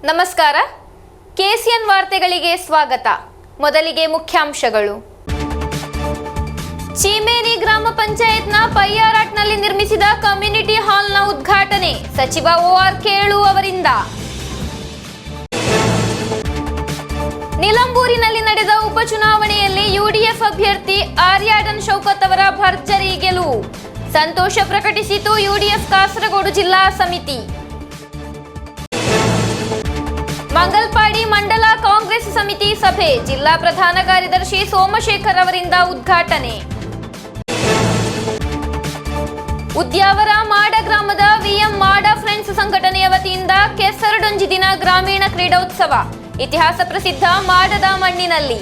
ನಮಸ್ಕಾರ. ಕೆಸಿಎನ್ ವಾರ್ತೆಗಳಿಗೆ ಸ್ವಾಗತ. ಮೊದಲಿಗೆ ಮುಖ್ಯಾಂಶಗಳು. ಚೀಮೇನಿ ಗ್ರಾಮ ಪಂಚಾಯತ್ನ ಪಯ್ಯಾರಾಟ್ನಲ್ಲಿ ನಿರ್ಮಿಸಿದ ಕಮ್ಯುನಿಟಿ ಹಾಲ್ನ ಉದ್ಘಾಟನೆ ಸಚಿವ OR ಕೇಳು ಅವರಿಂದ. ನಿಲಂಬೂರಿನಲ್ಲಿ ನಡೆದ ಉಪಚುನಾವಣೆಯಲ್ಲಿ UDF ಅಭ್ಯರ್ಥಿ ಆರ್ಯಾಡನ್ ಶೌಕತ್ ಅವರ ಭರ್ಜರಿ ಗೆಲುವು. ಸಂತೋಷ ಪ್ರಕಟಿಸಿತು UDF ಕಾಸರಗೋಡು ಜಿಲ್ಲಾ ಸಮಿತಿ. ಮಂಗಲ್ಪಾಡಿ ಮಂಡಲ ಕಾಂಗ್ರೆಸ್ ಸಮಿತಿ ಸಭೆ ಜಿಲ್ಲಾ ಪ್ರಧಾನ ಕಾರ್ಯದರ್ಶಿ ಸೋಮಶೇಖರ್ ಅವರಿಂದ ಉದ್ಘಾಟನೆ. ಉದ್ಯಾವರ ಮಾಡ ಗ್ರಾಮದ VM ಮಾಡ ಫ್ರೆಂಡ್ಸ್ ಸಂಘಟನೆಯ ವತಿಯಿಂದ ಕೆಸರಡೊಂಜಿ ದಿನ ಗ್ರಾಮೀಣ ಕ್ರೀಡೋತ್ಸವ. ಇತಿಹಾಸ ಪ್ರಸಿದ್ಧ ಮಾಡದ ಮಣ್ಣಿನಲ್ಲಿ.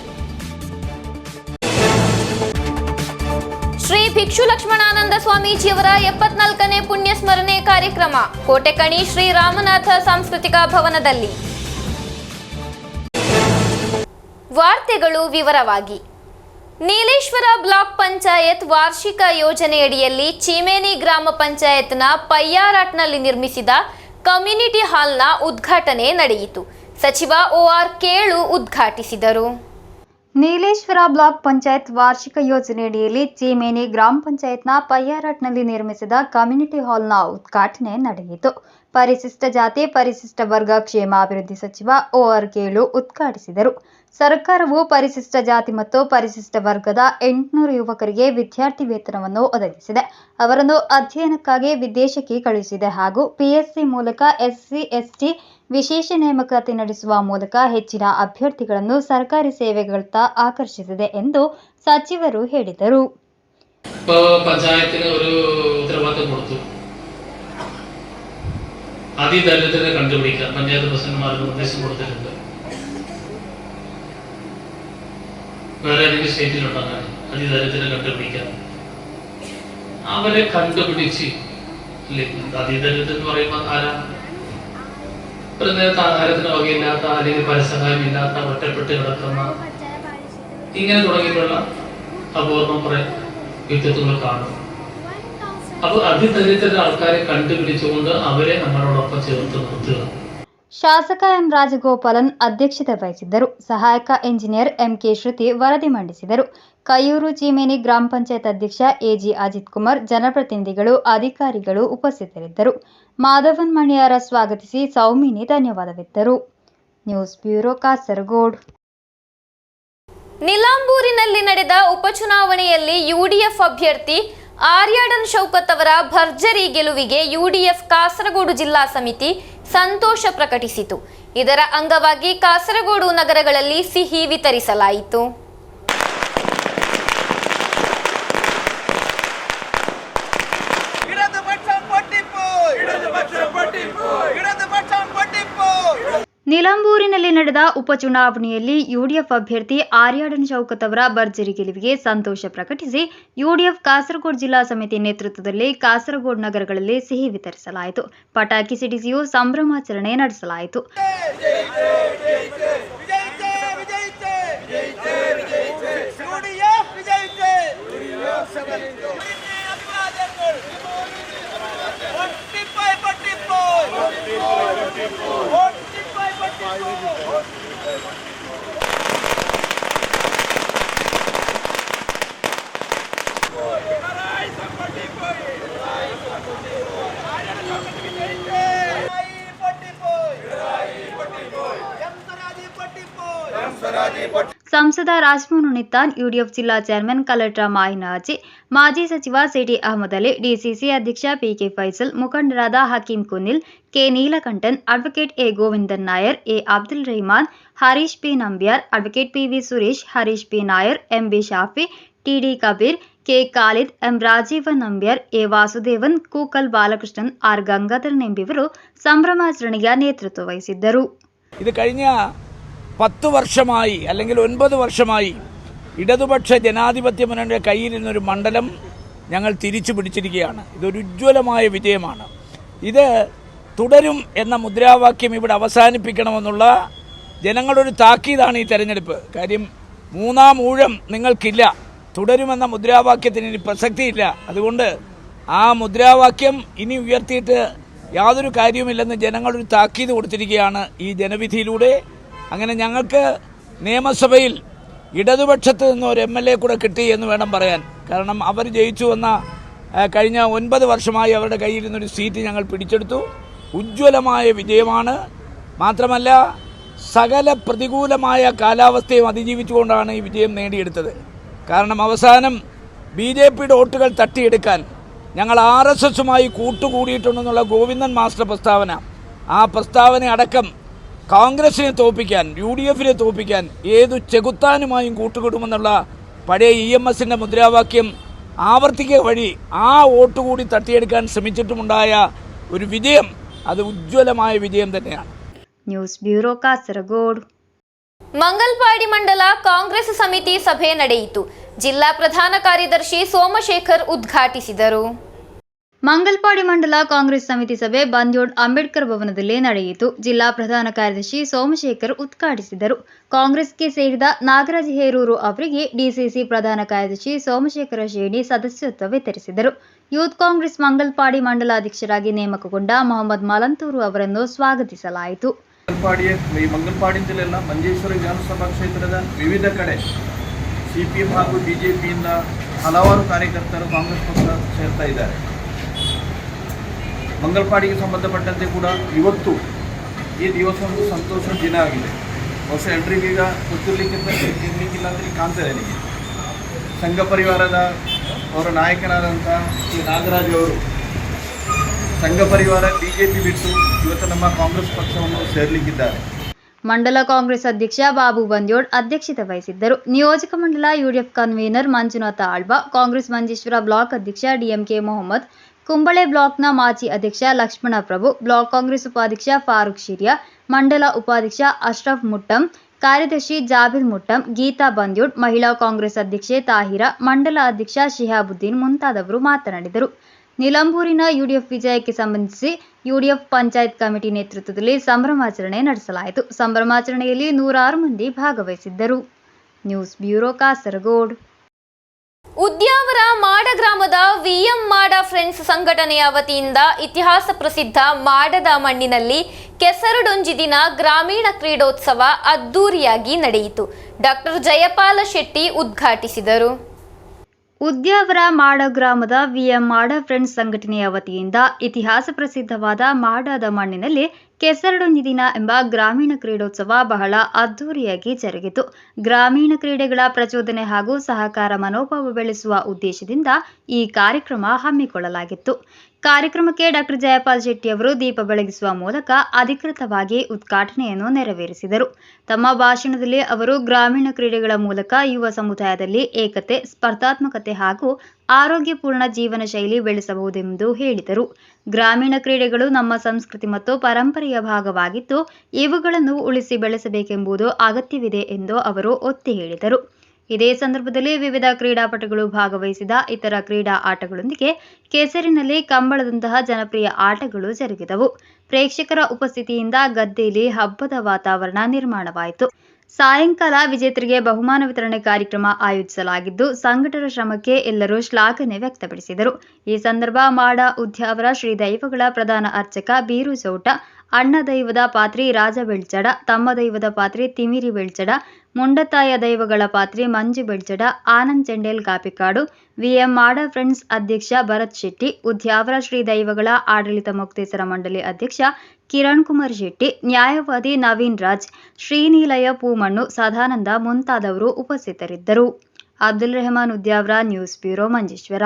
ಶ್ರೀ ಭಿಕ್ಷು ಲಕ್ಷ್ಮಣಾನಂದ ಸ್ವಾಮೀಜಿಯವರ 74ನೇ ಪುಣ್ಯ ಸ್ಮರಣೆ ಕಾರ್ಯಕ್ರಮ ಕೋಟೆಕಣಿ ಶ್ರೀ ರಾಮನಾಥ ಸಾಂಸ್ಕೃತಿಕ ಭವನದಲ್ಲಿ. ವಾರ್ತೆಗಳು ವಿವರವಾಗಿ. ನೀಲೇಶ್ವರ ಬ್ಲಾಕ್ ಪಂಚಾಯತ್ ವಾರ್ಷಿಕ ಯೋಜನೆಯಡಿಯಲ್ಲಿ ಚೀಮೇನಿ ಗ್ರಾಮ ಪಂಚಾಯತ್ನ ಪಯ್ಯಾರಾಟ್ನಲ್ಲಿ ನಿರ್ಮಿಸಿದ ಕಮ್ಯುನಿಟಿ ಹಾಲ್ನ ಉದ್ಘಾಟನೆ ನಡೆಯಿತು. ಸಚಿವ OR ಕೇಳು ಉದ್ಘಾಟಿಸಿದರು. ನೀಲೇಶ್ವರ ಬ್ಲಾಕ್ ಪಂಚಾಯತ್ ವಾರ್ಷಿಕ ಯೋಜನೆಯಡಿಯಲ್ಲಿ ಚೀಮೇನಿ ಗ್ರಾಮ ಪಂಚಾಯತ್ನ ಪಯ್ಯಾರಾಟ್ನಲ್ಲಿ ನಿರ್ಮಿಸಿದ ಕಮ್ಯುನಿಟಿ ಹಾಲ್ನ ಉದ್ಘಾಟನೆ ನಡೆಯಿತು. ಪರಿಶಿಷ್ಟ ಜಾತಿ ಪರಿಶಿಷ್ಟ ವರ್ಗ ಕ್ಷೇಮಾಭಿವೃದ್ಧಿ ಸಚಿವ OR ಕೇಳು ಉದ್ಘಾಟಿಸಿದರು. ಸರ್ಕಾರವು ಪರಿಶಿಷ್ಟ ಜಾತಿ ಮತ್ತು ಪರಿಶಿಷ್ಟ ವರ್ಗದ 800 ಯುವಕರಿಗೆ ವಿದ್ಯಾರ್ಥಿ ವೇತನವನ್ನು ಒದಗಿಸಿದೆ. ಅವರನ್ನು ಅಧ್ಯಯನಕ್ಕಾಗಿ ವಿದೇಶಕ್ಕೆ ಕಳುಹಿಸಿದೆ ಹಾಗೂ PSC ಮೂಲಕ SC ST ವಿಶೇಷ ನೇಮಕಾತಿ ನಡೆಸುವ ಮೂಲಕ ಹೆಚ್ಚಿನ ಅಭ್ಯರ್ಥಿಗಳನ್ನು ಸರ್ಕಾರಿ ಸೇವೆಗಳತ್ತ ಆಕರ್ಷಿಸಿದೆ ಎಂದು ಸಚಿವರು ಹೇಳಿದರು. പഞ്ചായത്തിന് ഒരു ഉത്തരവാദിത്തം കൊടുത്തു. അതിദരിദ്രരെ കണ്ടുപിടിക്കാൻ പഞ്ചായത്ത് പ്രസിഡന്റുമാർക്ക് നിർദ്ദേശം കൊടുത്തിട്ടുണ്ട്. വേറെ ഏതെങ്കിലും സ്റ്റേറ്റിലുണ്ടാകാൻ അതിദരിദ്രരെ കണ്ടുപിടിക്കാൻ അവരെ കണ്ടുപിടിച്ച് അതിദരിദ്രം എന്ന് പറയുമ്പോൾ ആരാ? ഒരു നേരത്തെ ആഹാരത്തിന് വകയില്ലാത്ത അല്ലെങ്കിൽ പരസഹായമില്ലാത്ത ഒറ്റപ്പെട്ട് കിടക്കുന്ന ഇങ്ങനെ തുടങ്ങിയിട്ടുള്ള അപൂർവം കുറെ വ്യക്തിത്വങ്ങൾ കാണും. അപ്പോൾ അതിദരിദ്ര ആൾക്കാരെ കണ്ടുപിടിച്ചുകൊണ്ട് അവരെ നമ്മളോടൊപ്പം ചേർത്ത് നിർത്തുക. ಶಾಸಕ ಎಂ ರಾಜಗೋಪಾಲನ್ ಅಧ್ಯಕ್ಷತೆ ವಹಿಸಿದ್ದರು. ಸಹಾಯಕ ಇಂಜಿನಿಯರ್ MK ಶ್ರುತಿ ವರದಿ ಮಂಡಿಸಿದರು. ಕೈಯೂರು ಚೀಮೇನಿ ಗ್ರಾಮ ಪಂಚಾಯತ್ ಅಧ್ಯಕ್ಷ AG ಅಜಿತ್ ಕುಮಾರ್, ಜನಪ್ರತಿನಿಧಿಗಳು, ಅಧಿಕಾರಿಗಳು ಉಪಸ್ಥಿತರಿದ್ದರು. ಮಾಧವನ್ ಮಣಿಯಾರ ಸ್ವಾಗತಿಸಿ ಸೌಮಿನಿ ಧನ್ಯವಾದವಿತ್ತರು. News bureau Kasaragod. ನಿಲಾಂಬೂರಿನಲ್ಲಿ ನಡೆದ ಉಪಚುನಾವಣೆಯಲ್ಲಿ UDF ಅಭ್ಯರ್ಥಿ ಆರ್ಯಾಡನ್ ಶೌಕತ್ ಅವರ ಭರ್ಜರಿ ಗೆಲುವಿಗೆ UDF ಕಾಸರಗೋಡು ಜಿಲ್ಲಾ ಸಮಿತಿ ಸಂತೋಷ ಪ್ರಕಟಿಸಿತು. ಇದರ ಅಂಗವಾಗಿ ಕಾಸರಗೋಡು ನಗರಗಳಲ್ಲಿ ಸಿಹಿ ವಿತರಿಸಲಾಯಿತು. ನಿಲಂಬೂರಿನಲ್ಲಿ ನಡೆದ ಉಪಚುನಾವಣೆಯಲ್ಲಿ UDF ಅಭ್ಯರ್ಥಿ ಆರ್ಯಾಡನ್ ಶೌಕತ್ ಅವರ ಭರ್ಜರಿ ಗೆಲುವಿಗೆ ಸಂತೋಷ ಪ್ರಕಟಿಸಿ UDF ಕಾಸರಗೋಡು ಜಿಲ್ಲಾ ಸಮಿತಿ ನೇತೃತ್ವದಲ್ಲಿ ಕಾಸರಗೋಡು ನಗರಗಳಲ್ಲಿ ಸಿಹಿ ವಿತರಿಸಲಾಯಿತು. ಪಟಾಕಿ ಸಿಡಿಸಿಯೂ ಸಂಭ್ರಮಾಚರಣೆ ನಡೆಸಲಾಯಿತು. ಸಂಸದ ರಾಜಮೋಹನ್ ಉಣಿತ್ತಾನ್, UDF ಜಿಲ್ಲಾ ಚೇರ್ಮನ್ ಕಲೆಕ್ಟರ್ ಮಾಹಿನ ಅಜಿ, ಮಾಜಿ ಸಚಿವ ಸಿಟಿ ಅಹಮದ್ ಅಲಿ, DCC ಅಧ್ಯಕ್ಷ PK ಫೈಸಲ್, ಮುಖಂಡರಾದ Hakim Kunnil, K Neelakantan, advocate A Govindan Nair, A Abdul Rahiman, Harish P Nambiar, advocate PV Suresh, Harish P Nair, MB Shafi, TD Kabir, K Khalid, M Rajeevan Nambiar, A Vasudevan, Kookal Balakrishnan, R Gangadharan ಎಂಬಿವರು ಸಂಭ್ರಮಾಚರಣೆಯ ನೇತೃತ್ವ ವಹಿಸಿದ್ದರು. ഇത് കഴിഞ്ഞ 10 വർഷമായി അല്ലെങ്കിൽ 9 വർഷമായി ഇടതുപക്ഷ ജനാധിപത്യ മുന്നണിയുടെ കയ്യിലിരുന്നൊരു മണ്ഡലം ഞങ്ങൾ തിരിച്ചു പിടിച്ചിരിക്കുകയാണ്. ഇതൊരു ഉജ്ജ്വലമായ വിജയമാണ്. ഇത് തുടരും എന്ന മുദ്രാവാക്യം ഇവിടെ അവസാനിപ്പിക്കണമെന്നുള്ള ജനങ്ങളുടെ ഒരു താക്കീതാണ് ഈ തെരഞ്ഞെടുപ്പ്. കാര്യം മൂന്നാം ഊഴം നിങ്ങൾക്കില്ല. തുടരുമെന്ന മുദ്രാവാക്യത്തിന് ഇനി പ്രസക്തിയില്ല. അതുകൊണ്ട് ആ മുദ്രാവാക്യം ഇനി ഉയർത്തിയിട്ട് യാതൊരു കാര്യവുമില്ലെന്ന് ജനങ്ങളൊരു താക്കീത് കൊടുത്തിരിക്കുകയാണ് ഈ ജനവിധിയിലൂടെ. അങ്ങനെ ഞങ്ങൾക്ക് നിയമസഭയിൽ ഇടതുപക്ഷത്ത് നിന്ന് ഒരു MLA കൂടെ കിട്ടി എന്ന് വേണം പറയാൻ. കാരണം അവർ ജയിച്ചു വന്ന കഴിഞ്ഞ 9 വർഷമായി അവരുടെ കയ്യിൽ നിന്നൊരു സീറ്റ് ഞങ്ങൾ പിടിച്ചെടുത്തു. ഉജ്ജ്വലമായ വിജയമാണ്. മാത്രമല്ല സകല പ്രതികൂലമായ കാലാവസ്ഥയും അതിജീവിച്ചുകൊണ്ടാണ് ഈ വിജയം നേടിയെടുത്തത്. കാരണം അവസാനം BJPയുടെ വോട്ടുകൾ തട്ടിയെടുക്കാൻ ഞങ്ങൾ RSSുമായി കൂട്ടുകൂടിയിട്ടുണ്ടെന്നുള്ള ഗോവിന്ദൻ മാസ്റ്റർ പ്രസ്താവന, ആ പ്രസ്താവന അടക്കം കോൺഗ്രസിനെ തോൽപ്പിക്കാൻ, UDFനെ തോൽപ്പിക്കാൻ ഏതു ചെകുത്താനുമായും കൂട്ടുകൂടുമെന്നുള്ള പഴയ EMSന്റെ മുദ്രാവാക്യം ആവർത്തിക്കുക വഴി ആ വോട്ട് കൂടി തട്ടിയെടുക്കാൻ ശ്രമിച്ചിട്ടുമുണ്ടായ ഒരു വിജയം, അത് ഉജ്ജ്വലമായ വിജയം തന്നെയാണ്. News bureau Kasaragod. ಮಂಗಲ್ಪಾಡಿ ಮಂಡಲ ಕಾಂಗ್ರೆಸ್ ಸಮಿತಿ ಸಭೆ ನಡೆಯಿತು. ಜಿಲ್ಲಾ ಪ್ರಧಾನ ಕಾರ್ಯದರ್ಶಿ ಸೋಮಶೇಖರ್ ಉದ್ಘಾಟಿಸಿದರು. ಮಂಗಲ್ಪಾಡಿ ಮಂಡಲ ಕಾಂಗ್ರೆಸ್ ಸಮಿತಿ ಸಭೆ ಬಂದ್ಯೋಡ್ ಅಂಬೇಡ್ಕರ್ ಭವನದಲ್ಲಿ ನಡೆಯಿತು. ಜಿಲ್ಲಾ ಪ್ರಧಾನ ಕಾರ್ಯದರ್ಶಿ ಸೋಮಶೇಖರ್ ಉದ್ಘಾಟಿಸಿದರು. ಕಾಂಗ್ರೆಸ್ಗೆ ಸೇರಿದ ನಾಗರಾಜ್ ಹೇರೂರು ಅವರಿಗೆ ಡಿಸಿಸಿ ಪ್ರಧಾನ ಕಾರ್ಯದರ್ಶಿ ಸೋಮಶೇಖರ ಶೇಣಿ ಸದಸ್ಯತ್ವ ವಿತರಿಸಿದರು. ಯೂತ್ ಕಾಂಗ್ರೆಸ್ ಮಂಗಲ್ಪಾಡಿ ಮಂಡಲಾಧ್ಯಕ್ಷರಾಗಿ ನೇಮಕಗೊಂಡ ಮೊಹಮ್ಮದ್ ಮಲಂತೂರು ಅವರನ್ನು ಸ್ವಾಗತಿಸಲಾಯಿತು. ಮಂಗಲ್ಪಾಡಿಯಿಂದಲೆಲ್ಲ ಮಂಜೇಶ್ವರ ವಿಧಾನಸಭಾ ಕ್ಷೇತ್ರದ ವಿವಿಧ ಕಡೆ CPM ಹಾಗೂ BJPಯಿಂದ ಹಲವಾರು ಕಾರ್ಯಕರ್ತರು ಕಾಂಗ್ರೆಸ್ ಪಕ್ಷ ಸೇರ್ತಾ ಇದ್ದಾರೆ. ಮಂಗಲ್ಪಾಡಿಗೆ ಸಂಬಂಧಪಟ್ಟಂತೆ ಕೂಡ ಇವತ್ತು ಈ ದಿವಸ ಒಂದು ಸಂತೋಷದ ದಿನ ಆಗಿದೆ. ಬಹುಶಃ ಎಲ್ರಿಗೂ ಈಗ ಗೊತ್ತಿರಲಿಕ್ಕಿಲ್ಲ ಅಂತ ಕಾಣ್ತದೆ ನನಗೆ. ಸಂಘ ಪರಿವಾರದ ಅವರ ನಾಯಕನಾದಂಥ ಶ್ರೀ ನಾಗರಾಜ್ ಅವರು ಸಂಘ ಪರಿವಾರ BJP ಬಿಟ್ಟು ಇವತ್ತು ನಮ್ಮ ಕಾಂಗ್ರೆಸ್ ಪಕ್ಷವನ್ನು ಸೇರಲಿಕ್ಕಿದ್ದಾರೆ. ಮಂಡಲ ಕಾಂಗ್ರೆಸ್ ಅಧ್ಯಕ್ಷ ಬಾಬು ಬಂದ್ಯೋಡ್ ಅಧ್ಯಕ್ಷತೆ ವಹಿಸಿದ್ದರು. ನಿಯೋಜಕ ಮಂಡಲ UDF convener Manjunath Alva, Congress Manjeshwar block ಅಧ್ಯಕ್ಷ DMK ಮೊಹಮ್ಮದ್, ಕುಂಬಳೆ ಬ್ಲಾಕ್ನ ಮಾಜಿ ಅಧ್ಯಕ್ಷ ಲಕ್ಷ್ಮಣ ಪ್ರಭು, ಬ್ಲಾಕ್ ಕಾಂಗ್ರೆಸ್ ಉಪಾಧ್ಯಕ್ಷ ಫಾರೂಕ್ ಶಿರಿಯಾ, ಮಂಡಲ ಉಪಾಧ್ಯಕ್ಷ ಅಶ್ರಫ್ ಮುಟ್ಟಂ, ಕಾರ್ಯದರ್ಶಿ ಜಾಬಿರ್ ಮುಟ್ಟಂ, ಗೀತಾ ಬಂದ್ಯೋಡ್, ಮಹಿಳಾ ಕಾಂಗ್ರೆಸ್ ಅಧ್ಯಕ್ಷೆ ತಾಹಿರಾ, ಮಂಡಲ ಅಧ್ಯಕ್ಷ ಶಿಹಾಬುದ್ದೀನ್ ಮುಂತಾದವರು ಮಾತನಾಡಿದರು. ನಿಲಂಬೂರಿನ UDF ವಿಜಯಕ್ಕೆ ಸಂಬಂಧಿಸಿ UDF ಪಂಚಾಯತ್ ಕಮಿಟಿ ನೇತೃತ್ವದಲ್ಲಿ ಸಂಭ್ರಮಾಚರಣೆ ನಡೆಸಲಾಯಿತು. ಸಂಭ್ರಮಾಚರಣೆಯಲ್ಲಿ 106 ಮಂದಿ ಭಾಗವಹಿಸಿದ್ದರು. News bureau Kasaragod. ಉದ್ಯಾವರ ಮಾಡ ಗ್ರಾಮದ VM ಮಾಡ ಫ್ರೆಂಡ್ಸ್ ಸಂಘಟನೆಯ ವತಿಯಿಂದ ಇತಿಹಾಸ ಪ್ರಸಿದ್ಧ ಮಾಡದ ಮಣ್ಣಿನಲ್ಲಿ ಕೆಸರುಡೊಂಜಿ ದಿನ ಗ್ರಾಮೀಣ ಕ್ರೀಡೋತ್ಸವ ಅದ್ದೂರಿಯಾಗಿ ನಡೆಯಿತು. ಡಾಕ್ಟರ್ ಜಯಪಾಲ ಶೆಟ್ಟಿ ಉದ್ಘಾಟಿಸಿದರು. ಉದ್ಯಾವರ ಮಾಡ ಗ್ರಾಮದ VM ಮಾಡ ಫ್ರೆಂಡ್ಸ್ ಸಂಘಟನೆಯ ವತಿಯಿಂದ ಇತಿಹಾಸ ಪ್ರಸಿದ್ಧವಾದ ಮಾಡದ ಮಣ್ಣಿನಲ್ಲಿ ಕೆಸರಡೊಂಜಿ ದಿನ ಎಂಬ ಗ್ರಾಮೀಣ ಕ್ರೀಡೋತ್ಸವ ಬಹಳ ಅದ್ದೂರಿಯಾಗಿ ಜರುಗಿತು. ಗ್ರಾಮೀಣ ಕ್ರೀಡೆಗಳ ಪ್ರಚೋದನೆ ಹಾಗೂ ಸಹಕಾರ ಮನೋಭಾವ ಬೆಳೆಸುವ ಉದ್ದೇಶದಿಂದ ಈ ಕಾರ್ಯಕ್ರಮ ಹಮ್ಮಿಕೊಳ್ಳಲಾಗಿತ್ತು. ಕಾರ್ಯಕ್ರಮಕ್ಕೆ ಡಾಕ್ಟರ್ ಜಯಪಾಲ್ ಶೆಟ್ಟಿ ಅವರು ದೀಪ ಬೆಳಗಿಸುವ ಮೂಲಕ ಅಧಿಕೃತವಾಗಿ ಉದ್ಘಾಟನೆಯನ್ನು ನೆರವೇರಿಸಿದರು. ತಮ್ಮ ಭಾಷಣದಲ್ಲಿ ಅವರು ಗ್ರಾಮೀಣ ಕ್ರೀಡೆಗಳ ಮೂಲಕ ಯುವ ಸಮುದಾಯದಲ್ಲಿ ಏಕತೆ, ಸ್ಪರ್ಧಾತ್ಮಕತೆ ಹಾಗೂ ಆರೋಗ್ಯಪೂರ್ಣ ಜೀವನ ಶೈಲಿ ಬೆಳೆಸಬಹುದೆಂದು ಹೇಳಿದರು. ಗ್ರಾಮೀಣ ಕ್ರೀಡೆಗಳು ನಮ್ಮ ಸಂಸ್ಕೃತಿ ಮತ್ತು ಪರಂಪರೆಯ ಭಾಗವಾಗಿದ್ದು, ಇವುಗಳನ್ನು ಉಳಿಸಿ ಬೆಳೆಸಬೇಕೆಂಬುದು ಅಗತ್ಯವಿದೆ ಎಂದು ಅವರು ಒತ್ತಿ ಹೇಳಿದರು. ಇದೇ ಸಂದರ್ಭದಲ್ಲಿ ವಿವಿಧ ಕ್ರೀಡಾಪಟುಗಳು ಭಾಗವಹಿಸಿದ ಇತರ ಕ್ರೀಡಾ ಆಟಗಳೊಂದಿಗೆ ಕೆಸರಿನಲ್ಲಿ ಕಂಬಳದಂತಹ ಜನಪ್ರಿಯ ಆಟಗಳು ಜರುಗಿದವು. ಪ್ರೇಕ್ಷಕರ ಉಪಸ್ಥಿತಿಯಿಂದ ಗದ್ದೆಯಲ್ಲಿ ಹಬ್ಬದ ವಾತಾವರಣ ನಿರ್ಮಾಣವಾಯಿತು. ಸಾಯಂಕಾಲ ವಿಜೇತರಿಗೆ ಬಹುಮಾನ ವಿತರಣೆ ಕಾರ್ಯಕ್ರಮ ಆಯೋಜಿಸಲಾಗಿದ್ದು, ಸಂಘಟರ ಶ್ರಮಕ್ಕೆ ಎಲ್ಲರೂ ಶ್ಲಾಘನೆ ವ್ಯಕ್ತಪಡಿಸಿದರು. ಈ ಸಂದರ್ಭ ಮಾಡ ಉದ್ಯಾವರ ಶ್ರೀ ದೈವಗಳ ಪ್ರಧಾನ ಅರ್ಚಕ ಬೀರು ಚೌಟ, ಅಣ್ಣ ದೈವದ ಪಾತ್ರಿ ರಾಜ ಬೆಳ್ಚಡ, ತಮ್ಮ ದೈವದ ಪಾತ್ರಿ ತಿಮಿರಿ ಬೆಳ್ಚಡ, ಮುಂಡತಾಯ ದೈವಗಳ ಪಾತ್ರಿ ಮಂಜು ಬೆಳ್ಚಡ, ಆನಂದ್ ಚೆಂಡೇಲ್ ಕಾಪಿಕಾಡು, VM ಮಾಡ ಫ್ರೆಂಡ್ಸ್ ಅಧ್ಯಕ್ಷ ಭರತ್ ಶೆಟ್ಟಿ, ಉದ್ಯಾವರ ಶ್ರೀ ದೈವಗಳ ಆಡಳಿತ ಮುಕ್ತೇಸರ ಮಂಡಳಿ ಅಧ್ಯಕ್ಷ ಕಿರಣ್ ಕುಮಾರ್ ಶೆಟ್ಟಿ, ನ್ಯಾಯವಾದಿ ನವೀನ್ ರಾಜ್, ಶ್ರೀನಿಲಯ ಪೂಮಣ್ಣು, ಸದಾನಂದ ಮುಂತಾದವರು ಉಪಸ್ಥಿತರಿದ್ದರು. Abdul Rehman, Udyavar, news bureau, Manjeshwar.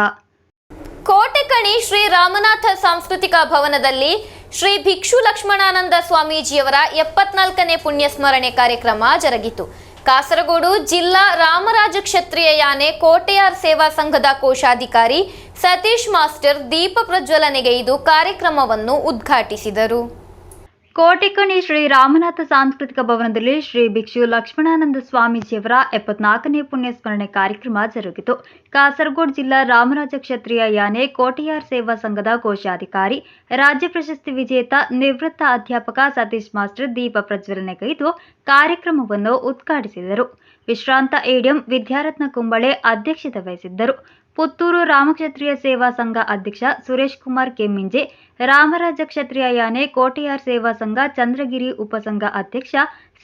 ಕೋಟೆಕಣಿ ಶ್ರೀ ರಾಮನಾಥ ಸಾಂಸ್ಕೃತಿಕ ಭವನದಲ್ಲಿ ಶ್ರೀ ಭಿಕ್ಷು ಲಕ್ಷ್ಮಣಾನಂದ ಸ್ವಾಮೀಜಿಯವರ 74ನೇ ಪುಣ್ಯಸ್ಮರಣೆ ಕಾರ್ಯಕ್ರಮ ಜರುಗಿತು. ಕಾಸರಗೋಡು ಜಿಲ್ಲಾ ರಾಮರಾಜ ಕ್ಷತ್ರಿಯ ಯಾನೆ ಕೋಟೆಯಾರ್ ಸೇವಾ ಸಂಘದ ಕೋಶಾಧಿಕಾರಿ ಸತೀಶ್ ಮಾಸ್ಟರ್ ದೀಪ ಪ್ರಜ್ವಲನೆಗೈದು ಕಾರ್ಯಕ್ರಮವನ್ನು ಉದ್ಘಾಟಿಸಿದರು. ಕೋಟೆಕಣಿ ಶ್ರೀ ರಾಮನಾಥ ಸಾಂಸ್ಕೃತಿಕ ಭವನದಲ್ಲಿ ಶ್ರೀ ಭಿಕ್ಷು ಲಕ್ಷ್ಮಣಾನಂದ ಸ್ವಾಮೀಜಿಯವರ 74ನೇ ಪುಣ್ಯಸ್ಮರಣೆ ಕಾರ್ಯಕ್ರಮ ಜರುಗಿತು. ಕಾಸರಗೋಡು ಜಿಲ್ಲಾ ರಾಮರಾಜ ಕ್ಷತ್ರಿಯ ಯಾನೆ ಕೋಟೆಯಾರ್ ಸೇವಾ ಸಂಘದ ಕೋಶಾಧಿಕಾರಿ, ರಾಜ್ಯ ಪ್ರಶಸ್ತಿ ವಿಜೇತ ನಿವೃತ್ತ ಅಧ್ಯಾಪಕ ಸತೀಶ್ ಮಾಸ್ಟರ್ ದೀಪ ಪ್ರಜ್ವಲನೆಗೈದು ಕಾರ್ಯಕ್ರಮವನ್ನು ಉದ್ಘಾಟಿಸಿದರು. ವಿಶ್ರಾಂತ ADM ವಿದ್ಯಾರತ್ನ ಕುಂಬಳೆ ಅಧ್ಯಕ್ಷತೆ ವಹಿಸಿದ್ದರು. ಪುತ್ತೂರು ರಾಮಕ್ಷತ್ರಿಯ ಸೇವಾ ಸಂಘ ಅಧ್ಯಕ್ಷ ಸುರೇಶ್ ಕುಮಾರ್ ಕೆಮ್ಮಿಂಜೆ, ರಾಮರಾಜ ಕ್ಷತ್ರಿಯ ಯಾನೆ ಕೋಟೆಯಾರ್ ಸೇವಾ ಸಂಘ ಚಂದ್ರಗಿರಿ ಉಪಸಂಘ ಅಧ್ಯಕ್ಷ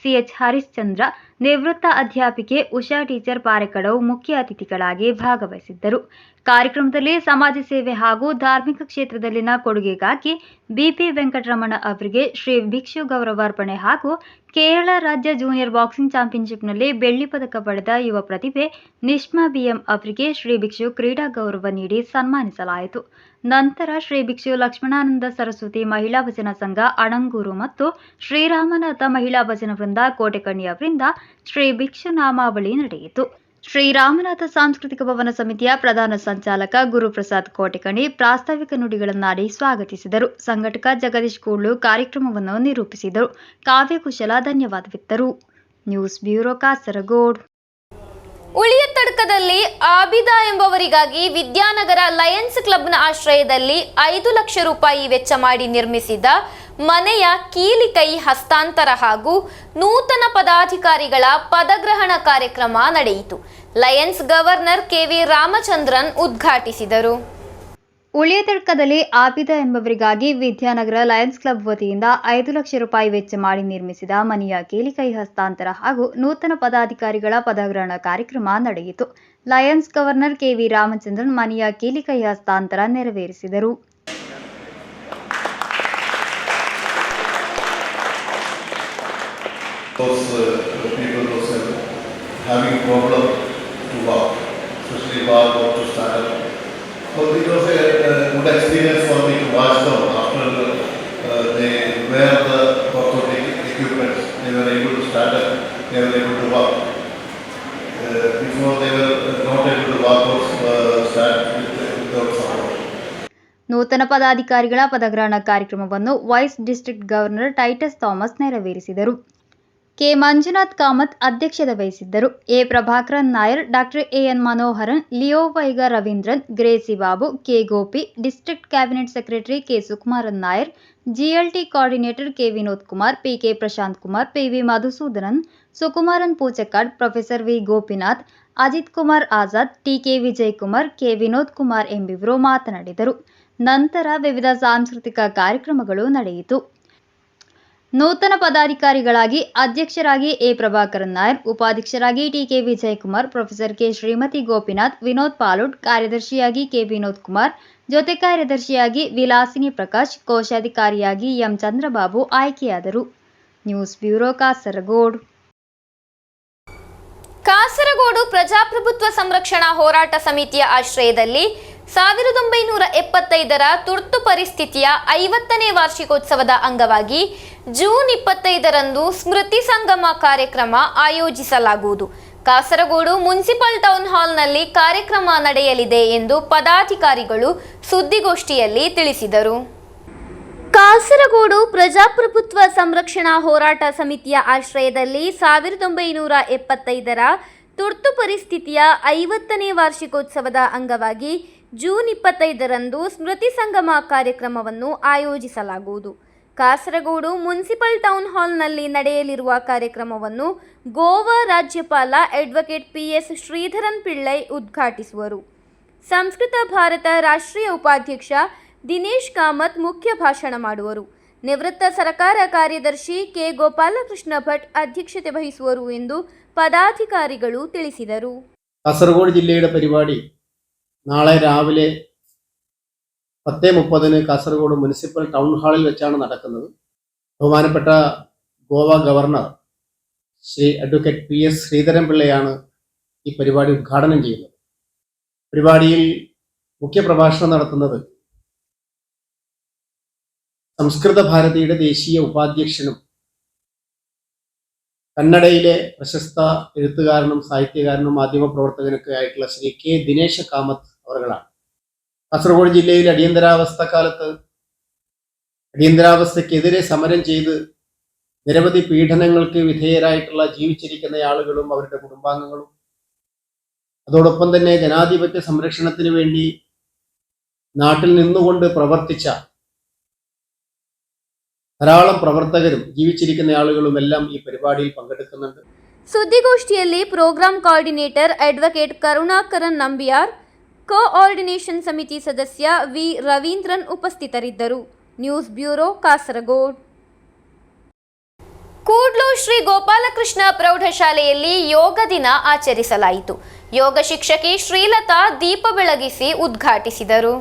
ಸಿಎಚ್ ಹರಿಶ್ಚಂದ್ರ, ನಿವೃತ್ತ ಅಧ್ಯಾಪಿಕೆ ಉಷಾ ಟೀಚರ್ ಪಾರೆಕಡವು ಮುಖ್ಯ ಅತಿಥಿಗಳಾಗಿ ಭಾಗವಹಿಸಿದ್ದರು. ಕಾರ್ಯಕ್ರಮದಲ್ಲಿ ಸಮಾಜ ಸೇವೆ ಹಾಗೂ ಧಾರ್ಮಿಕ ಕ್ಷೇತ್ರದಲ್ಲಿನ ಕೊಡುಗೆಗಾಗಿ ಬಿಪಿ ವೆಂಕಟರಮಣ ಅವರಿಗೆ ಶ್ರೀ ಭಿಕ್ಷು ಗೌರವಾರ್ಪಣೆ ಹಾಗೂ ಕೇರಳ ರಾಜ್ಯ ಜೂನಿಯರ್ ಬಾಕ್ಸಿಂಗ್ ಚಾಂಪಿಯನ್ಶಿಪ್ನಲ್ಲಿ ಬೆಳ್ಳಿ ಪದಕ ಪಡೆದ ಯುವ ಪ್ರತಿಭೆ ನಿಷ್ಮಾ ಬಿಎಂ ಅವರಿಗೆ ಶ್ರೀ ಭಿಕ್ಷು ಕ್ರೀಡಾ ಗೌರವ ನೀಡಿ ಸನ್ಮಾನಿಸಲಾಯಿತು. ನಂತರ ಶ್ರೀ ಭಿಕ್ಷು ಲಕ್ಷ್ಮಣಾನಂದ ಸರಸ್ವತಿ ಮಹಿಳಾ ಭಜನಾ ಸಂಘ ಅಣಂಗೂರು ಮತ್ತು ಶ್ರೀರಾಮನಾಥ ಮಹಿಳಾ ಭಜನಾ ವೃಂದ ಕೋಟೆಕಣ್ಣಿ ಅವರಿಂದ ಶ್ರೀ ಭಿಕ್ಷು ನಾಮಾವಳಿ ನಡೆಯಿತು. ಶ್ರೀರಾಮನಾಥ ಸಾಂಸ್ಕೃತಿಕ ಭವನ ಸಮಿತಿಯ ಪ್ರಧಾನ ಸಂಚಾಲಕ ಗುರುಪ್ರಸಾದ್ ಕೋಟೆಕಣಿ ಪ್ರಾಸ್ತಾವಿಕ ನುಡಿಗಳನ್ನಾಡಿ ಸ್ವಾಗತಿಸಿದರು. ಸಂಘಟಕ ಜಗದೀಶ್ ಕೂಡ್ಲು ಕಾರ್ಯಕ್ರಮವನ್ನು ನಿರೂಪಿಸಿದರು. ಕಾವ್ಯಕುಶಲ ಧನ್ಯವಾದವಿತ್ತರು. News bureau Kasaragod. ಉಳಿಯತಡ್ಕದಲ್ಲಿ ಆಬಿದಾ ಎಂಬವರಿಗಾಗಿ ವಿದ್ಯಾನಗರ ಲಯನ್ಸ್ ಕ್ಲಬ್ನ ಆಶ್ರಯದಲ್ಲಿ 5 ಲಕ್ಷ ರೂಪಾಯಿ ವೆಚ್ಚ ಮಾಡಿ ನಿರ್ಮಿಸಿದ ಮನೆಯ ಕೀಲಿಕೈ ಹಸ್ತಾಂತರ ಹಾಗೂ ನೂತನ ಪದಾಧಿಕಾರಿಗಳ ಪದಗ್ರಹಣ ಕಾರ್ಯಕ್ರಮ ನಡೆಯಿತು. ಲಯನ್ಸ್ ಗವರ್ನರ್ ಕೆವಿ ರಾಮಚಂದ್ರನ್ ಉದ್ಘಾಟಿಸಿದರು. ಉಳಿಯತಡ್ಕದಲ್ಲಿ ಆಬಿದಾ ಎಂಬವರಿಗಾಗಿ ವಿದ್ಯಾನಗರ ಲಯನ್ಸ್ ಕ್ಲಬ್ ವತಿಯಿಂದ 5 ಲಕ್ಷ ರೂಪಾಯಿ ವೆಚ್ಚ ಮಾಡಿ ನಿರ್ಮಿಸಿದ ಮನೆಯ ಕೀಲಿಕೈ ಹಸ್ತಾಂತರ ಹಾಗೂ ನೂತನ ಪದಾಧಿಕಾರಿಗಳ ಪದಗ್ರಹಣ ಕಾರ್ಯಕ್ರಮ ನಡೆಯಿತು. ಲಯನ್ಸ್ ಗವರ್ನರ್ ಕೆವಿ ರಾಮಚಂದ್ರನ್ ಮನೆಯ ಕೀಲಿಕೈ ಹಸ್ತಾಂತರ ನೆರವೇರಿಸಿದರು. So it was a good experience for me to watch them after they wear the orthotic equipment. They were able to stand up, they were able to walk. Before they were not able to walk or stand without support. ನೂತನ ಪದಾಧಿಕಾರಿಗಳ ಪದಗ್ರಹಣ ಕಾರ್ಯಕ್ರಮವನ್ನು vice district governor Titus Thomas ನೆರವೇರಿಸಿದರು. K Manjunath Kamath ಅಧ್ಯಕ್ಷತೆ ವಹಿಸಿದ್ದರು. A Prabhakaran Nair, doctor AN Manoharan, Leo Vaiga Raveendran, Gracy Babu, K Gopi, district cabinet secretary K Sukumaran Nair, GLT coordinator K Vinod Kumar, PK Prashant Kumar, PV Madhusoodanan, Sukumaran Poochakkad, professor V Gopinath, Ajith Kumar Azad, TK Vijay Kumar, K Vinod Kumar ಎಂಬಿವರು ಮಾತನಾಡಿದರು. ನಂತರ ವಿವಿಧ ಸಾಂಸ್ಕೃತಿಕ ಕಾರ್ಯಕ್ರಮಗಳು ನಡೆಯಿತು. ನೂತನ ಪದಾಧಿಕಾರಿಗಳಾಗಿ ಅಧ್ಯಕ್ಷರಾಗಿ ಎ ಪ್ರಭಾಕರನ್ ನಾಯರ್, ಉಪಾಧ್ಯಕ್ಷರಾಗಿ TK Vijay Kumar, professor K Shrimati Gopinath, Vinod Palode, ಕಾರ್ಯದರ್ಶಿಯಾಗಿ ಕೆ ವಿನೋದ್ ಕುಮಾರ್, ಜೊತೆ ಕಾರ್ಯದರ್ಶಿಯಾಗಿ ವಿಲಾಸಿನಿ ಪ್ರಕಾಶ್, ಕೋಶಾಧಿಕಾರಿಯಾಗಿ ಎಂ ಚಂದ್ರಬಾಬು ಆಯ್ಕೆಯಾದರು. News bureau Kasaragod. ಕಾಸರಗೋಡು ಪ್ರಜಾಪ್ರಭುತ್ವ ಸಂರಕ್ಷಣಾ ಹೋರಾಟ ಸಮಿತಿಯ ಆಶ್ರಯದಲ್ಲಿ 1975ರ ತುರ್ತು ಪರಿಸ್ಥಿತಿಯ 50ನೇ ವಾರ್ಷಿಕೋತ್ಸವದ ಅಂಗವಾಗಿ ಜೂನ್ 25ರಂದು ಸ್ಮೃತಿ ಸಂಗಮ ಕಾರ್ಯಕ್ರಮ ಆಯೋಜಿಸಲಾಗುವುದು. ಕಾಸರಗೋಡು ಮುನ್ಸಿಪಲ್ ಟೌನ್ ಹಾಲ್ನಲ್ಲಿ ಕಾರ್ಯಕ್ರಮ ನಡೆಯಲಿದೆ ಎಂದು ಪದಾಧಿಕಾರಿಗಳು ಸುದ್ದಿಗೋಷ್ಠಿಯಲ್ಲಿ ತಿಳಿಸಿದರು. ಕಾಸರಗೋಡು ಪ್ರಜಾಪ್ರಭುತ್ವ ಸಂರಕ್ಷಣಾ ಹೋರಾಟ ಸಮಿತಿಯ ಆಶ್ರಯದಲ್ಲಿ 1975ರ ತುರ್ತು ಪರಿಸ್ಥಿತಿಯ 50ನೇ ವಾರ್ಷಿಕೋತ್ಸವದ ಅಂಗವಾಗಿ ಜೂನ್ 25ರಂದು ಸ್ಮೃತಿ ಸಂಗಮ ಕಾರ್ಯಕ್ರಮವನ್ನು ಆಯೋಜಿಸಲಾಗುವುದು. ಕಾಸರಗೋಡು ಮುನ್ಸಿಪಲ್ ಟೌನ್ ಹಾಲ್ನಲ್ಲಿ ನಡೆಯಲಿರುವ ಕಾರ್ಯಕ್ರಮವನ್ನು ಗೋವಾ ರಾಜ್ಯಪಾಲ ಅಡ್ವೊಕೇಟ್ ಪಿಎಸ್ ಶ್ರೀಧರನ್ ಪಿಳ್ಳೈ ಉದ್ಘಾಟಿಸುವರು. ಸಂಸ್ಕೃತ ಭಾರತ ರಾಷ್ಟ್ರೀಯ ಉಪಾಧ್ಯಕ್ಷ ದಿನೇಶ್ ಕಾಮತ್ ಮುಖ್ಯ ಭಾಷಣ ಮಾಡುವರು. ನಿವೃತ್ತ ಸರ್ಕಾರ ಕಾರ್ಯದರ್ಶಿ ಕೆ ಗೋಪಾಲಕೃಷ್ಣ ಭಟ್ ಅಧ್ಯಕ್ಷತೆ ವಹಿಸುವರು ಎಂದು പദാധികാരികൾ ತಿಳಿಸಿದರು. കാസർഗോഡ് ജില്ലയുടെ പരിപാടി നാളെ രാവിലെ 10:30 കാസർഗോഡ് മുനിസിപ്പൽ ടൗൺ ഹാളിൽ വെച്ചാണ് നടക്കുന്നത്. ബഹുമാനപ്പെട്ട Goa governor Shri advocate PS Sreedharan പിള്ളയാണ് ഈ പരിപാടി ഉദ്ഘാടനം ചെയ്യുന്നത്. പരിപാടിയിൽ മുഖ്യപ്രഭാഷണം നടത്തുന്നത് സംസ്കൃത ഭാരതിയുടെ ദേശീയ ഉപാധ്യക്ഷനും കന്നഡയിലെ പ്രശസ്ത എഴുത്തുകാരനും സാഹിത്യകാരനും മാധ്യമപ്രവർത്തകനൊക്കെ ആയിട്ടുള്ള ശ്രീ കെ ദിനേശ് കാമത്ത് അവர்களാണ്. കാസർഗോഡ് ജില്ലയിൽ അടിയന്തരാവസ്ഥക്കെതിരെ സമരം ചെയ്ത് നിരവധി പീഡനങ്ങൾക്ക് വിധേയരായിട്ടുള്ള ജീവിച്ചിരിക്കുന്ന ആളുകളും അവരുടെ കുടുംബാംഗങ്ങളും അതോടൊപ്പം തന്നെ ജനാധിപത്യ സംരക്ഷണത്തിന് വേണ്ടി നാട്ടിൽ നിന്നുകൊണ്ട് പ്രവർത്തിച്ച ധാരാളം പ്രവർത്തകരും ജീവിച്ചിരിക്കുന്ന ആളുകളും എല്ലാം ഈ പരിപാടിയിൽ പങ്കെടുക്കുന്നുണ്ട്. ಸುದ್ದಿಗೋಷ್ಠಿಯಲ್ಲಿ programme coordinator advocate Karunakaran Nambiar, coordination ಸಮಿತಿ ಸದಸ್ಯ ವಿ ರವೀಂದ್ರನ್ ಉಪಸ್ಥಿತರಿದ್ದರು. News bureau, Kasaragod. ಕೂಡ್ಲು ಶ್ರೀ ಗೋಪಾಲಕೃಷ್ಣ ಪ್ರೌಢಶಾಲೆಯಲ್ಲಿ ಯೋಗ ದಿನ ಆಚರಿಸಲಾಯಿತು. ಯೋಗ ಶಿಕ್ಷಕಿ ಶ್ರೀಲತಾ ದೀಪ ಬೆಳಗಿಸಿ ಉದ್ಘಾಟಿಸಿದರು.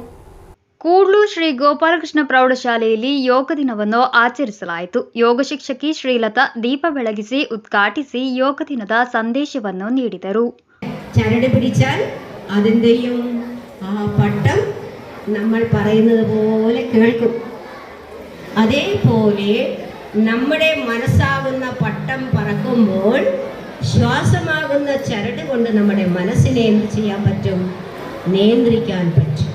ಕೂಡ್ಲು ಶ್ರೀ ಗೋಪಾಲಕೃಷ್ಣ ಪ್ರೌಢಶಾಲೆಯಲ್ಲಿ ಯೋಗ ದಿನವನ್ನು ಆಚರಿಸಲಾಯಿತು. ಯೋಗ ಶಿಕ್ಷಕಿ ಶ್ರೀಲತಾ ದೀಪ ಬೆಳಗಿಸಿ ಉದ್ಘಾಟಿಸಿ ಯೋಗ ದಿನದ ಸಂದೇಶವನ್ನು നീടിದರು. ചരട് പിടിച്ചാൽ അതിൻ്റെയും ആ പട്ടം നമ്മൾ പറയുന്നത് പോലെ കേൾക്കും. അതേപോലെ നമ്മുടെ മനസ്സാകുന്ന പട്ടം പറക്കുമ്പോൾ ശ്വാസമാകുന്ന ചരട് കൊണ്ട് നമ്മുടെ മനസ്സിനെ എന്ത് ചെയ്യാൻ പറ്റും? നിയന്ത്രിക്കാൻ പറ്റും.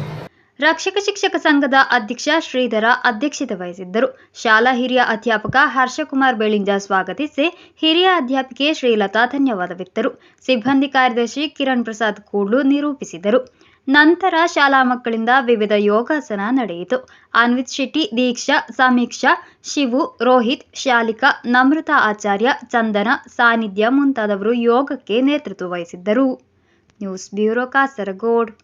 ರಕ್ಷಕ ಶಿಕ್ಷಕ ಸಂಘದ ಅಧ್ಯಕ್ಷ ಶ್ರೀಧರ ಅಧ್ಯಕ್ಷತೆ ವಹಿಸಿದ್ದರು. ಶಾಲಾ ಹಿರಿಯ ಅಧ್ಯಾಪಕ ಹರ್ಷಕುಮಾರ್ ಬೆಳಿಂಜ ಸ್ವಾಗತಿಸಿ ಹಿರಿಯ ಅಧ್ಯಾಪಿಕೆ ಶ್ರೀಲತಾ ಧನ್ಯವಾದವಿತ್ತರು. ಸಿಬ್ಬಂದಿ ಕಾರ್ಯದರ್ಶಿ ಕಿರಣ್ ಪ್ರಸಾದ್ ಕೂಡ್ಲು ನಿರೂಪಿಸಿದರು. ನಂತರ ಶಾಲಾ ಮಕ್ಕಳಿಂದ ವಿವಿಧ ಯೋಗಾಸನ ನಡೆಯಿತು. ಅನ್ವಿತ್ ಶೆಟ್ಟಿ, ದೀಕ್ಷಾ, ಸಮೀಕ್ಷಾ, ಶಿವು, ರೋಹಿತ್, ಶಾಲಿಕಾ, ನಮ್ರತಾ ಆಚಾರ್ಯ, ಚಂದನ, ಸಾನ್ನಿಧ್ಯ ಮುಂತಾದವರು ಯೋಗಕ್ಕೆ ನೇತೃತ್ವ ವಹಿಸಿದ್ದರು. News bureau, Kasaragod.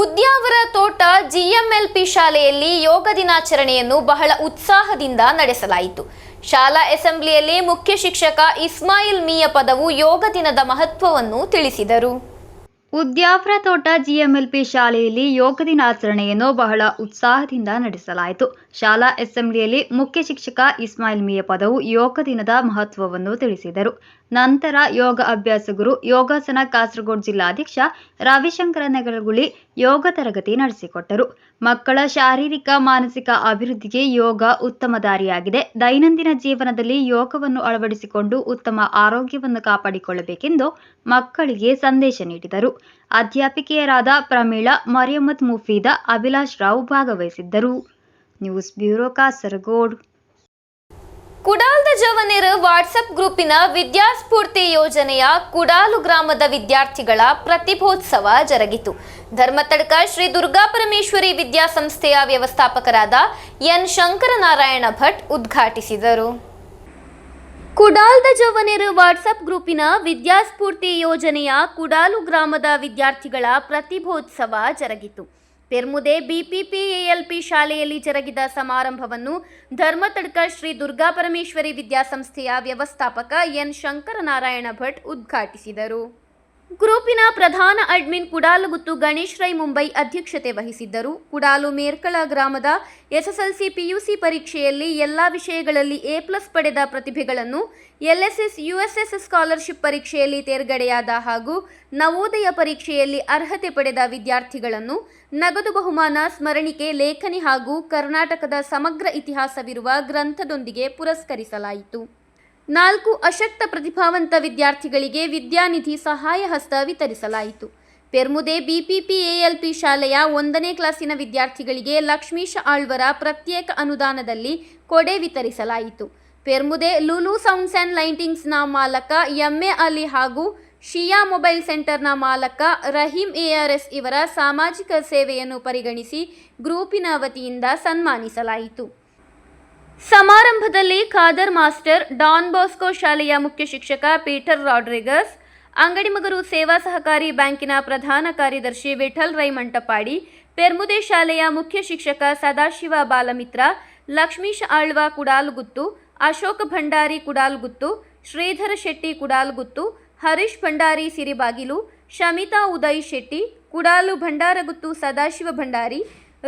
ಉದ್ಯಾವರ ತೋಟ ಜಿಎಂಎಲ್ಪಿ ಶಾಲೆಯಲ್ಲಿ ಯೋಗ ದಿನಾಚರಣೆಯನ್ನು ಬಹಳ ಉತ್ಸಾಹದಿಂದ ನಡೆಸಲಾಯಿತು. ಶಾಲಾ ಅಸೆಂಬ್ಲಿಯಲ್ಲಿ ಮುಖ್ಯ ಶಿಕ್ಷಕ ಇಸ್ಮಾಯಿಲ್ ಮಿಯ ಪದವು ಯೋಗ ದಿನದ ಮಹತ್ವವನ್ನು ತಿಳಿಸಿದರು. ಉದ್ಯಾವರ ತೋಟ ಜಿಎಂಎಲ್ಪಿ ಶಾಲೆಯಲ್ಲಿ ಯೋಗ ದಿನಾಚರಣೆಯನ್ನು ಬಹಳ ಉತ್ಸಾಹದಿಂದ ನಡೆಸಲಾಯಿತು. ಶಾಲಾ ಅಸೆಂಬ್ಲಿಯಲ್ಲಿ ಮುಖ್ಯ ಶಿಕ್ಷಕ ಇಸ್ಮಾಯಿಲ್ ಮಿಯ ಪದವು ಯೋಗ ದಿನದ ಮಹತ್ವವನ್ನು ತಿಳಿಸಿದರು. ನಂತರ ಯೋಗ ಅಭ್ಯಾಸಕರು ಯೋಗಾಸನ ಕಾಸರಗೋಡು ಜಿಲ್ಲಾಧ್ಯಕ್ಷ ರವಿಶಂಕರ ನೆಗಲಗುಳಿ ಯೋಗ ತರಗತಿ ನಡೆಸಿಕೊಟ್ಟರು. ಮಕ್ಕಳ ಶಾರೀರಿಕ ಮಾನಸಿಕ ಅಭಿವೃದ್ಧಿಗೆ ಯೋಗ ಉತ್ತಮ ದಾರಿಯಾಗಿದೆ. ದೈನಂದಿನ ಜೀವನದಲ್ಲಿ ಯೋಗವನ್ನು ಅಳವಡಿಸಿಕೊಂಡು ಉತ್ತಮ ಆರೋಗ್ಯವನ್ನು ಕಾಪಾಡಿಕೊಳ್ಳಬೇಕೆಂದು ಮಕ್ಕಳಿಗೆ ಸಂದೇಶ ನೀಡಿದರು. ಅಧ್ಯಾಪಿಕೆಯರಾದ ಪ್ರಮೀಳಾ, ಮರಿಯಮ್ಮತ್ ಮುಫೀದಾ, ಅಭಿಲಾಷ್ ರಾವ್ ಭಾಗವಹಿಸಿದ್ದರು. News bureau, Kasaragod. ಕುಡಾಲ್ದ ಜವನೇರ್ ವಾಟ್ಸಪ್ ಗ್ರೂಪಿನ ವಿದ್ಯಾಸ್ಫೂರ್ತಿ ಯೋಜನೆಯ ಕುಡಾಲು ಗ್ರಾಮದ ವಿದ್ಯಾರ್ಥಿಗಳ ಪ್ರತಿಭೋತ್ಸವ ಜರುಗಿತು. ಧರ್ಮತಡ್ಕ ಶ್ರೀ ದುರ್ಗಾಪರಮೇಶ್ವರಿ ವಿದ್ಯಾಸಂಸ್ಥೆಯ ವ್ಯವಸ್ಥಾಪಕರಾದ ಎನ್ ಶಂಕರನಾರಾಯಣ ಭಟ್ ಉದ್ಘಾಟಿಸಿದರು. ಕುಡಾಲ್ದ ಜವನೇರ್ ವಾಟ್ಸಪ್ ಗ್ರೂಪಿನ ವಿದ್ಯಾಸ್ಫೂರ್ತಿ ಯೋಜನೆಯ ಕುಡಾಲು ಗ್ರಾಮದ ವಿದ್ಯಾರ್ಥಿಗಳ ಪ್ರತಿಭೋತ್ಸವ ಜರುಗಿತು. ಪೆರ್ಮುದೆ ಬಿಪಿಪಿಎಎಲ್ಪಿ ಶಾಲೆಯಲ್ಲಿ ಜರುಗಿದ ಸಮಾರಂಭವನ್ನು ಧರ್ಮತಡ್ಕ ಶ್ರೀ ದುರ್ಗಾಪರಮೇಶ್ವರಿ ವಿದ್ಯಾಸಂಸ್ಥೆಯ ವ್ಯವಸ್ಥಾಪಕ ಎನ್ ಶಂಕರನಾರಾಯಣ ಭಟ್ ಉದ್ಘಾಟಿಸಿದರು. ಗ್ರೂಪಿನ ಪ್ರಧಾನ ಅಡ್ಮಿನ್ ಕುಡಾಲಗುತ್ತು ಗಣೇಶ್ ರೈ ಮುಂಬೈ ಅಧ್ಯಕ್ಷತೆ ವಹಿಸಿದ್ದರು. ಕುಡಾಲು ಮೇರ್ಕಳ ಗ್ರಾಮದ ಎಸ್ಎಸ್ಎಲ್ಸಿ ಪಿಯುಸಿ ಪರೀಕ್ಷೆಯಲ್ಲಿ ಎಲ್ಲಾ ವಿಷಯಗಳಲ್ಲಿ A+ ಪಡೆದ ಪ್ರತಿಭೆಗಳನ್ನು LSS USS ಸ್ಕಾಲರ್ಶಿಪ್ ಪರೀಕ್ಷೆಯಲ್ಲಿ ತೇರ್ಗಡೆಯಾದ ಹಾಗೂ ನವೋದಯ ಪರೀಕ್ಷೆಯಲ್ಲಿ ಅರ್ಹತೆ ಪಡೆದ ವಿದ್ಯಾರ್ಥಿಗಳನ್ನು ನಗದು ಬಹುಮಾನ, ಸ್ಮರಣಿಕೆ, ಲೇಖನಿ ಹಾಗೂ ಕರ್ನಾಟಕದ ಸಮಗ್ರ ಇತಿಹಾಸವಿರುವ ಗ್ರಂಥದೊಂದಿಗೆ ಪುರಸ್ಕರಿಸಲಾಯಿತು. 4 ಅಶಕ್ತ ಪ್ರತಿಭಾವಂತ ವಿದ್ಯಾರ್ಥಿಗಳಿಗೆ ವಿದ್ಯಾನಿಧಿ ಸಹಾಯ ಹಸ್ತ ವಿತರಿಸಲಾಯಿತು. ಪೆರ್ಮುದೆ ಬಿಪಿಪಿಎಎಲ್ಪಿ ಶಾಲೆಯ 1ನೇ ಕ್ಲಾಸಿನ ವಿದ್ಯಾರ್ಥಿಗಳಿಗೆ ಲಕ್ಷ್ಮೀಶ ಆಳ್ವರ ಪ್ರತ್ಯೇಕ ಅನುದಾನದಲ್ಲಿ ಕೊಡೆ ವಿತರಿಸಲಾಯಿತು. ಪೆರ್ಮುದೆ ಲೂಲು ಸೌಂಡ್ಸ್ ಆ್ಯಂಡ್ ಲೈಟಿಂಗ್ಸ್ನ ಮಾಲಕ ಎಮ್ಮೆ ಅಲಿ ಹಾಗೂ ಶಿಯಾ ಮೊಬೈಲ್ ಸೆಂಟರ್ನ ಮಾಲಕ ರಹೀಂ ARS ಇವರ ಸಾಮಾಜಿಕ ಸೇವೆಯನ್ನು ಪರಿಗಣಿಸಿ ಗ್ರೂಪಿನ ವತಿಯಿಂದ ಸನ್ಮಾನಿಸಲಾಯಿತು. ಸಮಾರಂಭದಲ್ಲಿ ಖಾದರ್ ಮಾಸ್ಟರ್, ಡಾನ್ ಬಾಸ್ಕೋ ಶಾಲೆಯ ಮುಖ್ಯ ಶಿಕ್ಷಕ ಪೀಟರ್ ರಾಡ್ರಿಗಸ್, ಅಂಗಡಿಮಗರು ಸೇವಾ ಸಹಕಾರಿ ಬ್ಯಾಂಕಿನ ಪ್ರಧಾನ ಕಾರ್ಯದರ್ಶಿ ವಿಠಲ್ ರೈ ಮಂಟಪಾಡಿ, ಪೆರ್ಮುದೆ ಶಾಲೆಯ ಮುಖ್ಯ ಶಿಕ್ಷಕ ಸದಾಶಿವ ಬಾಲಮಿತ್ರ, ಲಕ್ಷ್ಮೀಶ ಆಳ್ವ ಕುಡಾಲಗುತ್ತು, ಅಶೋಕ್ ಭಂಡಾರಿ ಕುಡಾಲಗುತ್ತು, ಶ್ರೀಧರ ಶೆಟ್ಟಿ ಕುಡಾಲಗುತ್ತು, ಹರೀಶ್ ಭಂಡಾರಿ ಸಿರಿಬಾಗಿಲು, ಶಮಿತಾ ಉದಯ್ ಶೆಟ್ಟಿ, ಕುಡಾಲು ಭಂಡಾರಗುತ್ತು ಸದಾಶಿವ ಭಂಡಾರಿ,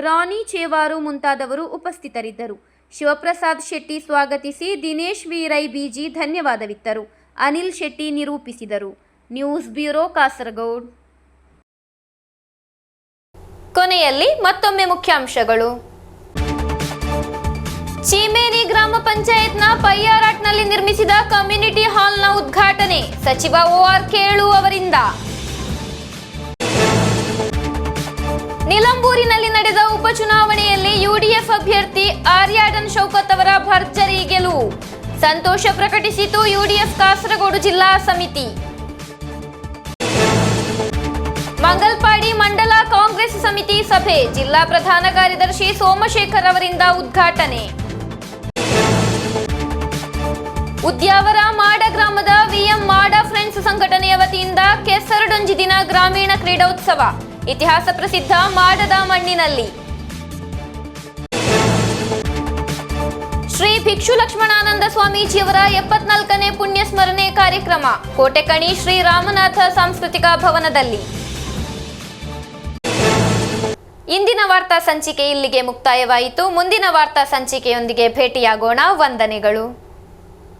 ರಾಣಿ ಚೇವಾರು ಮುಂತಾದವರು ಉಪಸ್ಥಿತರಿದ್ದರು. ಶಿವಪ್ರಸಾದ್ ಶೆಟ್ಟಿ ಸ್ವಾಗತಿಸಿ ದಿನೇಶ್ ವಿ ರೈ ಬಿಜಿ ಧನ್ಯವಾದವಿತ್ತರು. ಅನಿಲ್ ಶೆಟ್ಟಿ ನಿರೂಪಿಸಿದರು. News bureau, Kasaragod. ಕೊನೆಯಲ್ಲಿ ಮತ್ತೊಮ್ಮೆ ಮುಖ್ಯಾಂಶಗಳು. ಚೀಮೇನಿ ಗ್ರಾಮ ಪಂಚಾಯತ್ನ ಪಯ್ಯಾರಾಟ್ನಲ್ಲಿ ನಿರ್ಮಿಸಿದ ಕಮ್ಯುನಿಟಿ ಹಾಲ್ನ ಉದ್ಘಾಟನೆ ಸಚಿವ OR ಕೇಳು ಅವರಿಂದ. ನಿಲಂಬೂರಿನಲ್ಲಿ ನಡೆದ ಉಪಚುನಾವಣೆಯಲ್ಲಿ UDF ಅಭ್ಯರ್ಥಿ ಆರ್ಯಾಡನ್ ಶೌಕತ್ ಅವರ ಭರ್ಜರಿ ಗೆಲುವು ಸಂತೋಷ ಪ್ರಕಟಿಸಿತು UDF ಕಾಸರಗೋಡು ಜಿಲ್ಲಾ ಸಮಿತಿ. ಮಂಗಲ್ಪಾಡಿ ಮಂಡಲ ಕಾಂಗ್ರೆಸ್ ಸಮಿತಿ ಸಭೆ ಜಿಲ್ಲಾ ಪ್ರಧಾನ ಕಾರ್ಯದರ್ಶಿ ಸೋಮಶೇಖರ್ ಅವರಿಂದ ಉದ್ಘಾಟನೆ. ಉದ್ಯಾವರ ಮಾಡ ಗ್ರಾಮದ VM ಮಾಡ ಫ್ರೆಂಡ್ಸ್ ಸಂಘಟನೆಯ ವತಿಯಿಂದ ಕೆಸರಡೊಂಜಿ ದಿನ ಗ್ರಾಮೀಣ ಕ್ರೀಡೋತ್ಸವ ಇತಿಹಾಸ ಪ್ರಸಿದ್ಧ ಮಾಡದ ಮಣ್ಣಿನಲ್ಲಿ. ಶ್ರೀ ಭಿಕ್ಷು ಲಕ್ಷ್ಮಣಾನಂದ ಸ್ವಾಮೀಜಿಯವರ 74ನೇ ಪುಣ್ಯ ಸ್ಮರಣೆ ಕಾರ್ಯಕ್ರಮ ಕೋಟೆಕಣಿ ಶ್ರೀ ರಾಮನಾಥ ಸಾಂಸ್ಕೃತಿಕ ಭವನದಲ್ಲಿ. ಇಂದಿನ ವಾರ್ತಾ ಸಂಚಿಕೆ ಇಲ್ಲಿಗೆ ಮುಕ್ತಾಯವಾಯಿತು. ಮುಂದಿನ ವಾರ್ತಾ ಸಂಚಿಕೆಯೊಂದಿಗೆ ಭೇಟಿಯಾಗೋಣ. ವಂದನೆಗಳು.